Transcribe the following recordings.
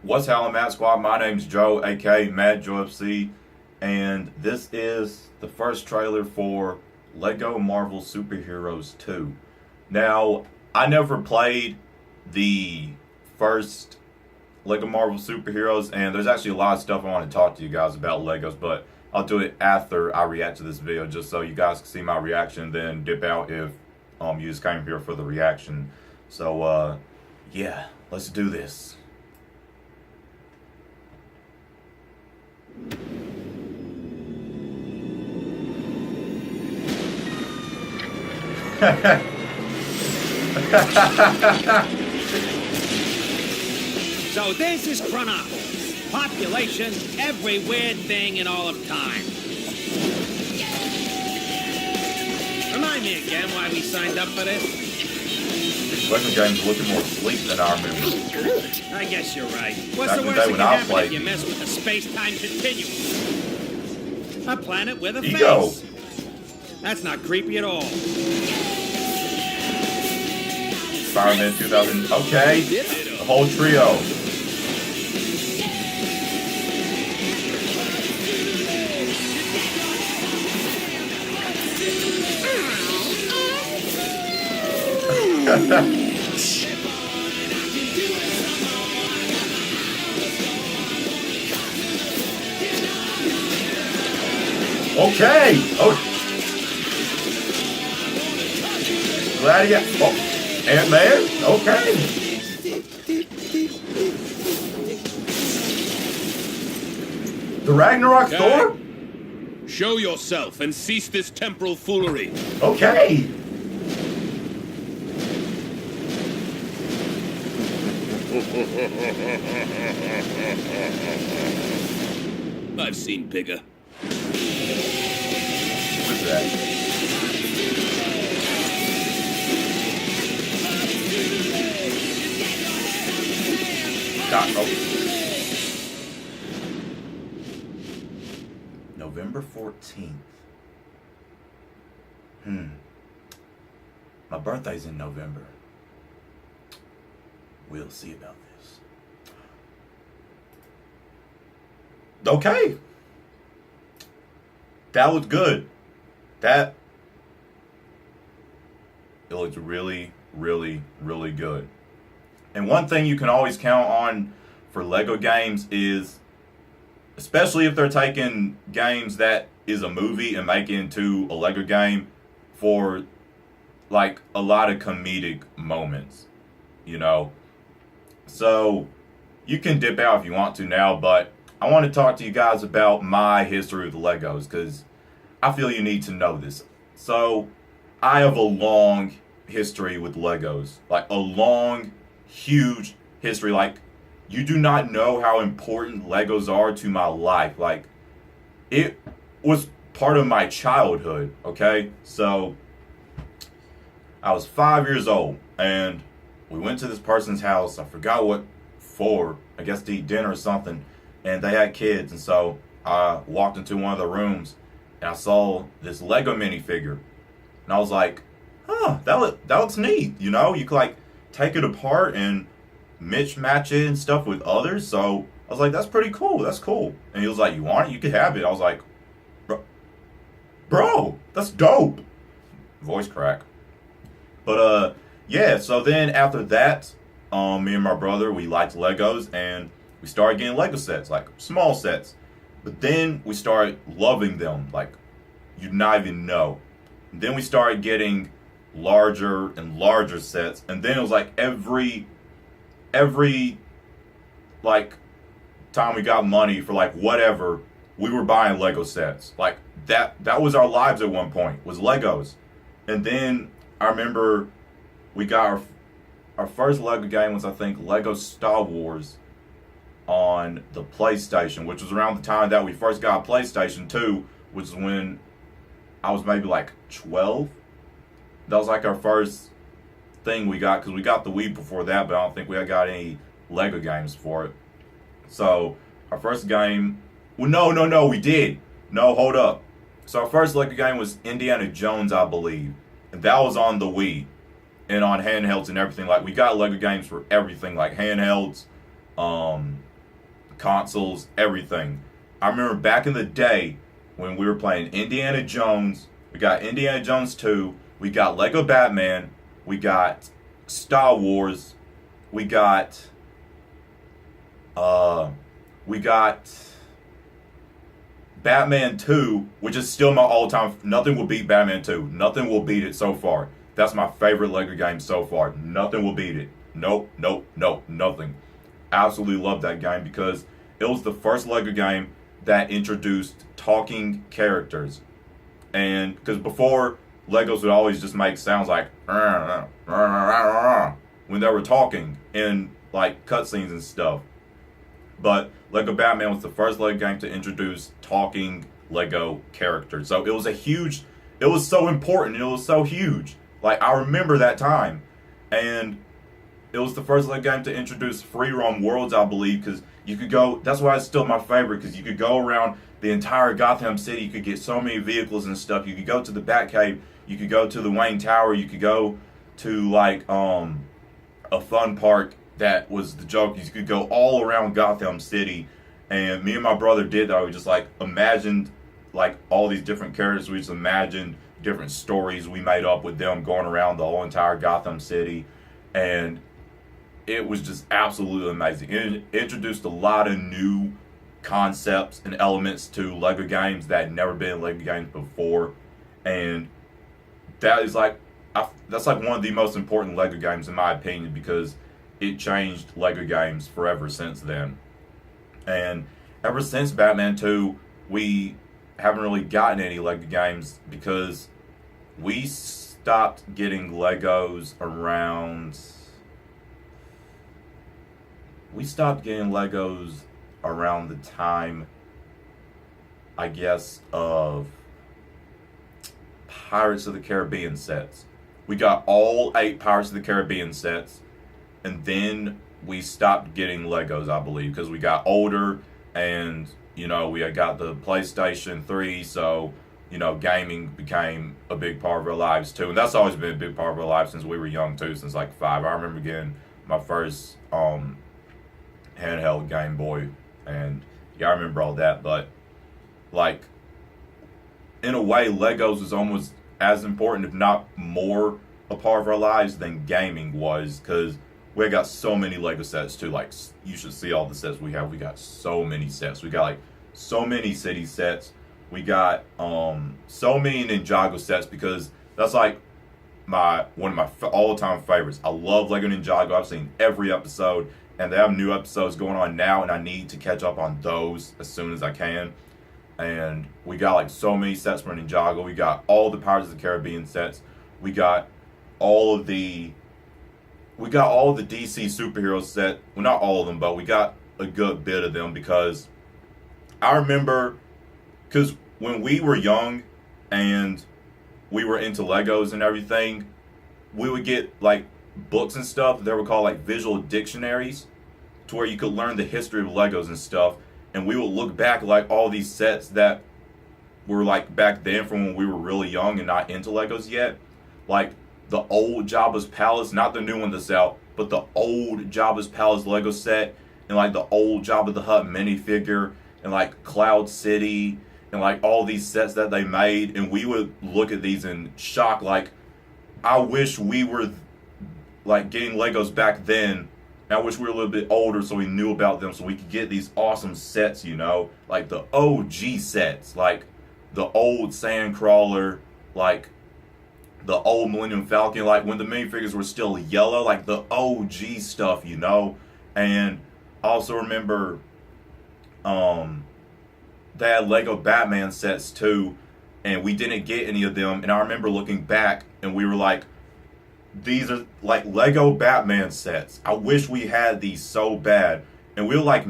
What's howling, Matt Squad? My name's Joe, aka Mad Joe FC, and this is the first trailer for Lego Marvel Superheroes 2. Now, I never played the first Lego Marvel Superheroes, and there's actually a lot of stuff I want to talk to you guys about Legos, but I'll do it after I react to this video, just so you guys can see my reaction, then dip out if you just came here for the reaction. So, yeah, let's do this. So this is Chronopolis. Population, every weird thing in all of time. Remind me again why we signed up for this? These Lego games are looking more sleek than I remember. I guess you're right. What's Back the in the worst day that when can I happen played. if you mess with the space-time continuum? A planet with a Ego. face. That's not creepy at all. Spider-Man 2000. Okay. The whole trio. Okay. Oh. Gladiator. Oh. Ant-Man? Okay. The Ragnarok Thor? Show yourself and cease this temporal foolery. Okay. I've seen bigger. What's that? November 14th. My birthday's in November. We'll see about this. Okay. That was good. It looks really, really, really good. And one thing you can always count on for Lego games is, especially if they're taking games that is a movie and making it into a Lego game, for like a lot of comedic moments, you know. So you can dip out if you want to now, but I want to talk to you guys about my history with Legos, because I feel you need to know this. So I have a long history with Legos, like a long, huge history. Like, you do not know how important Legos are to my life. Like, it was part of my childhood, okay? So I was 5 years old, and we went to this person's house. I forgot what for. I guess to eat dinner or something. And they had kids, and so I walked into one of the rooms, and I saw this Lego minifigure. And I was like, huh, that looks neat. You know, you could like take it apart and match it and stuff with others. So I was like, that's pretty cool. That's cool. And he was like, you want it? You can have it. I was like, bro, that's dope. Voice crack. But yeah, so then after that, me and my brother, we liked Legos, and we started getting Lego sets, like small sets. But then we started loving them, like you'd not even know. And then we started getting larger and larger sets, and then it was like every like time we got money for like whatever, we were buying Lego sets. Like that was our lives at one point, was Legos. And then I remember we got our first Lego game was, I think, Lego Star Wars on the PlayStation, which was around the time that we first got a PlayStation 2, which is when I was maybe like 12. That was like our first thing we got, because we got the Wii before that, but I don't think we got any Lego games for it. So our first game, well, no, we did. No, hold up. So our first Lego game was Indiana Jones, I believe. And and that was on the Wii and on handhelds and everything. Like, we got Lego games for everything, like handhelds, consoles, everything. I remember back in the day when we were playing Indiana Jones. We got Indiana Jones 2. We got Lego Batman. We got Star Wars. We got Batman 2, which is still my all-time. Nothing will beat Batman 2. Nothing will beat it so far. That's my favorite Lego game so far. Nothing will beat it. Nope, nothing. Absolutely love that game because it was the first Lego game that introduced talking characters. And because before, Legos would always just make sounds like when they were talking in like cutscenes and stuff. But Lego Batman was the first Lego game to introduce talking Lego characters. So it was it was so important, it was so huge. Like, I remember that time. And it was the first Lego game to introduce free roam worlds, I believe, because you could go, that's why it's still my favorite, because you could go around the entire Gotham City, you could get so many vehicles and stuff, you could go to the Batcave, you could go to the Wayne Tower, you could go to, like, a fun park that was the joke, you could go all around Gotham City, and me and my brother did that. We just, like, imagined, like, all these different characters, we just imagined different stories we made up with them going around the whole entire Gotham City, and it was just absolutely amazing. It introduced a lot of new concepts and elements to Lego games that had never been in Lego games before, and that is like, that's like one of the most important Lego games in my opinion, because it changed Lego games forever since then. And ever since Batman 2, we haven't really gotten any Lego games because we stopped getting Legos around. We stopped getting Legos around the time, I guess, of Pirates of the Caribbean sets. We got all 8 Pirates of the Caribbean sets, and then we stopped getting Legos, I believe, because we got older, and, you know, we had got the PlayStation 3, so, you know, gaming became a big part of our lives, too. And that's always been a big part of our lives since we were young, too, since, like, 5. I remember getting my first handheld Game Boy, and, yeah, I remember all that, but, like, in a way, Legos is almost as important, if not more, a part of our lives than gaming was, because we got so many Lego sets too. Like, you should see all the sets we have. We got so many sets. We got like so many city sets. We got so many Ninjago sets, because that's like one of my all-time favorites. I love Lego Ninjago. I've seen every episode, and they have new episodes going on now, and I need to catch up on those as soon as I can. And we got like so many sets for Ninjago. We got all the Pirates of the Caribbean sets. We got all of the DC superhero set. Well, not all of them, but we got a good bit of them, because I remember, because when we were young and we were into Legos and everything, we would get like books and stuff. They were called like visual dictionaries, to where you could learn the history of Legos and stuff. And we would look back like all these sets that were like back then from when we were really young and not into Legos yet. Like the old Jabba's Palace, not the new one that's out, but the old Jabba's Palace Lego set, and like the old Jabba the Hutt minifigure, and like Cloud City, and like all these sets that they made. And we would look at these in shock, like, I wish we were like getting Legos back then. I wish we were a little bit older so we knew about them, so we could get these awesome sets, you know, like the OG sets, like the old Sandcrawler, like the old Millennium Falcon, like when the minifigures were still yellow, like the OG stuff, you know. And I also remember they had Lego Batman sets too, and we didn't get any of them. And I remember looking back and we were like, these are like Lego Batman sets. I wish we had these so bad. And we'll like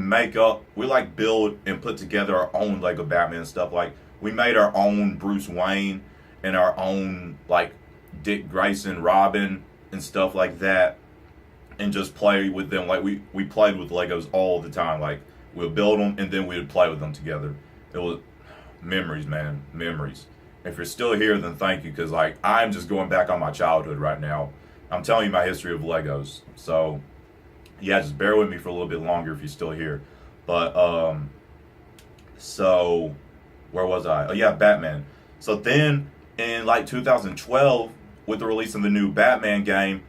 build and put together our own Lego Batman stuff. Like we made our own Bruce Wayne and our own like Dick Grayson, Robin, and stuff like that, and just play with them. Like we played with Legos all the time. Like we'll build them and then we would play with them together. It was memories, man, memories. If you're still here, then thank you, because like I'm just going back on my childhood right now. I'm telling you my history of Legos. So yeah, just bear with me for a little bit longer if you're still here. But so where was I? Oh yeah, Batman. So then in like 2012, with the release of the new Batman game,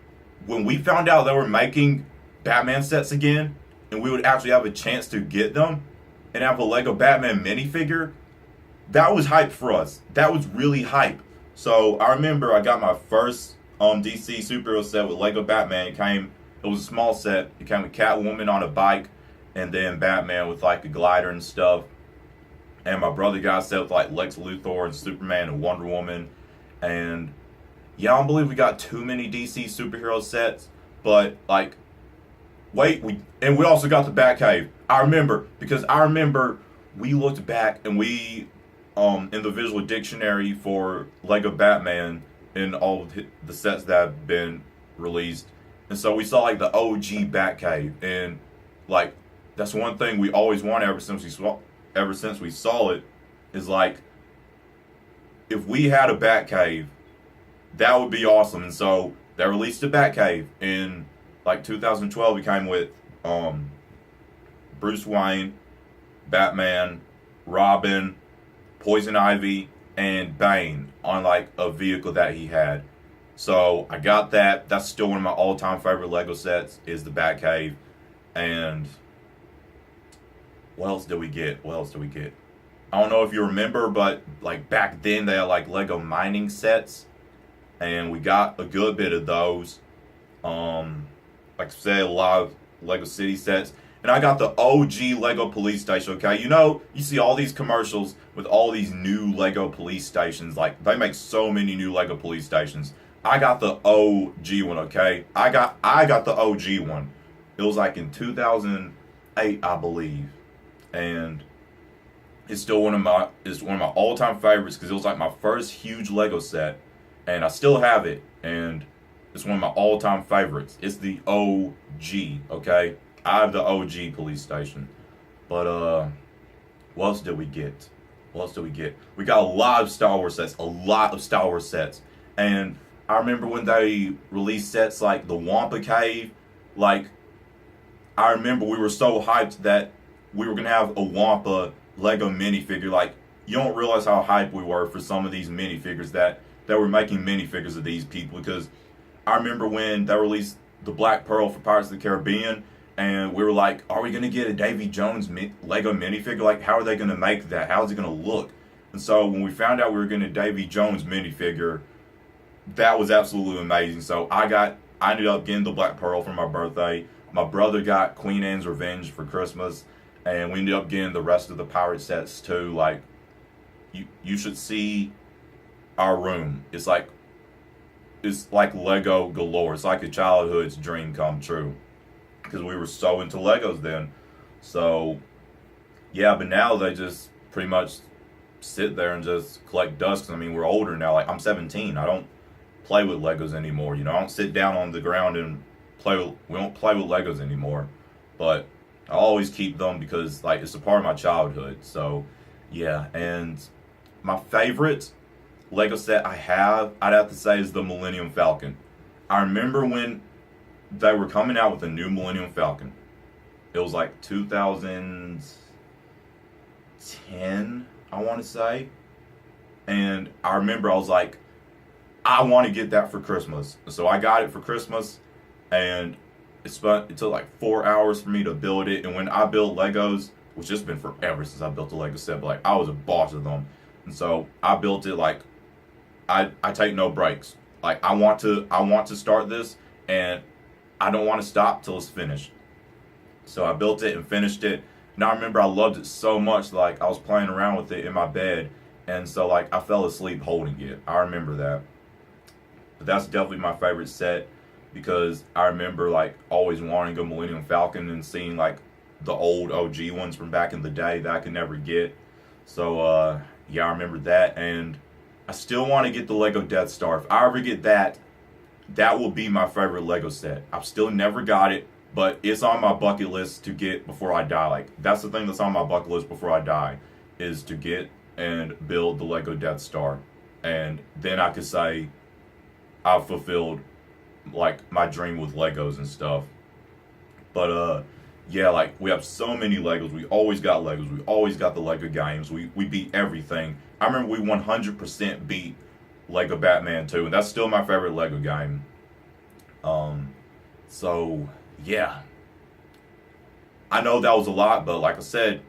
when we found out they were making Batman sets again, and we would actually have a chance to get them and have a Lego Batman minifigure, that was hype for us. That was really hype. So I remember I got my first DC superhero set with Lego Batman. It was a small set. It came with Catwoman on a bike, and then Batman with like a glider and stuff. And my brother got a set with like Lex Luthor and Superman and Wonder Woman. And yeah, I don't believe we got too many DC superhero sets, but like, we also got the Batcave. I remember we looked back and we in the visual dictionary for Lego Batman and all of the sets that have been released, and so we saw like the OG Batcave, and like that's one thing we always wanted ever since we saw it, is like if we had a Batcave, that would be awesome. And so they released a Batcave in like 2012. It came with Bruce Wayne, Batman, Robin, Poison Ivy, and Bane on like a vehicle that he had. So I got that. That's still one of my all-time favorite Lego sets, is the Batcave. And what else did we get? I don't know if you remember, but like back then they had like Lego mining sets, and we got a good bit of those. Like I said, a lot of Lego City sets. And I got the OG Lego police station, okay? You know, you see all these commercials with all these new Lego police stations. Like, they make so many new Lego police stations. I got the OG one, okay? I got the OG one. It was like in 2008, I believe. And it's still one of my all-time favorites, because it was like my first huge Lego set. And I still have it. And it's one of my all-time favorites. It's the OG, okay? I have the OG police station. But what else did we get? We got a lot of Star Wars sets. And I remember when they released sets like the Wampa Cave. Like, I remember we were so hyped that we were gonna have a Wampa Lego minifigure. Like, you don't realize how hyped we were for some of these minifigures that were making minifigures of these people. Because I remember when they released the Black Pearl for Pirates of the Caribbean, and we were like, are we going to get a Davy Jones Lego minifigure? Like, how are they going to make that? How is it going to look? And so when we found out we were getting a Davy Jones minifigure, that was absolutely amazing. So I ended up getting the Black Pearl for my birthday. My brother got Queen Anne's Revenge for Christmas, and we ended up getting the rest of the pirate sets too. Like, you should see our room. It's like Lego galore. It's like a childhood's dream come true, because we were so into Legos then. So yeah, but now they just pretty much sit there and just collect dust. I mean, we're older now. Like, I'm 17. I don't play with Legos anymore. You know, I don't sit down on the ground and we don't play with Legos anymore. But I always keep them because like it's a part of my childhood. So yeah, and my favorite Lego set I'd have to say, is the Millennium Falcon. I remember when they were coming out with a new Millennium Falcon. It was like 2010, I want to say. And I remember I was like, I want to get that for Christmas. So I got it for Christmas, and it took like 4 hours for me to build it. And when I build Legos, which has been forever since I built a Lego set, but like I was a boss of them. And so I built it like, I take no breaks. Like, I want to start this, and I don't want to stop till it's finished. So I built it and finished it. And I remember I loved it so much, like I was playing around with it in my bed, and so like I fell asleep holding it. I remember that. But that's definitely my favorite set, because I remember like always wanting a Millennium Falcon and seeing like the old OG ones from back in the day that I could never get. So yeah, I remember that. And I still want to get the Lego Death Star. If I ever get that, that will be my favorite Lego set. I've still never got it, but it's on my bucket list to get before I die. Like, that's the thing that's on my bucket list before I die, is to get and build the Lego Death Star. and then I could say I've fulfilled like my dream with Legos and stuff. But yeah, like we have so many Legos. We always got Legos. We always got the Lego games. We beat everything. I remember we 100% beat Lego Batman 2, and that's still my favorite Lego game. So yeah, I know that was a lot, but like I said,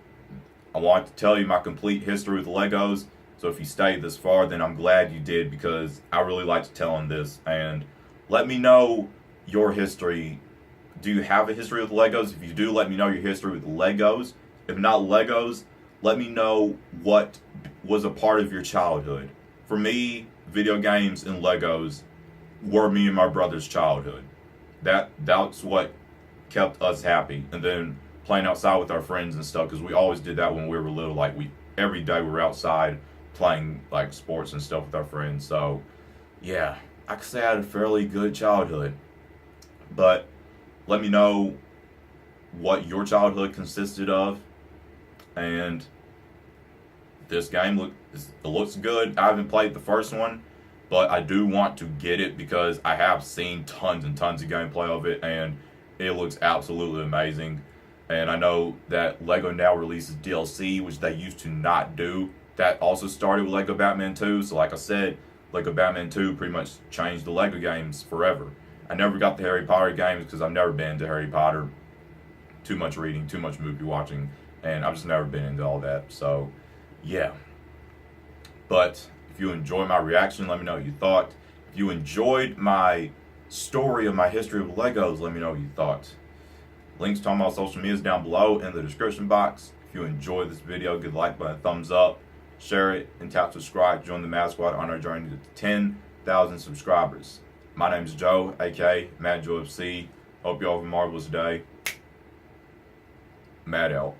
I wanted to tell you my complete history with Legos. So if you stayed this far, then I'm glad you did, because I really liked telling this. And let me know your history. Do you have a history with Legos? If you do, let me know your history with Legos. If not Legos, let me know what was a part of your childhood. For me, video games and Legos were me and my brother's childhood. That's what kept us happy. And then playing outside with our friends and stuff, because we always did that when we were little. Like every day we were outside playing like sports and stuff with our friends. So yeah, I could say I had a fairly good childhood. But let me know what your childhood consisted of. And this game looks good. I haven't played the first one, but I do want to get it because I have seen tons and tons of gameplay of it, and it looks absolutely amazing. And I know that LEGO now releases DLC, which they used to not do. That also started with LEGO Batman 2. So like I said, LEGO Batman 2 pretty much changed the LEGO games forever. I never got the Harry Potter games because I've never been into Harry Potter. Too much reading, too much movie watching, and I've just never been into all that. So yeah. But if you enjoyed my reaction, let me know what you thought. If you enjoyed my story of my history with Legos, let me know what you thought. Links to all my social media is down below in the description box. If you enjoyed this video, give a like button, thumbs up, share it, and tap subscribe. Join the Mad Squad on our journey to 10,000 subscribers. My name is Joe, aka Mad Joe FC. Hope you all have a marvelous day. Mad out.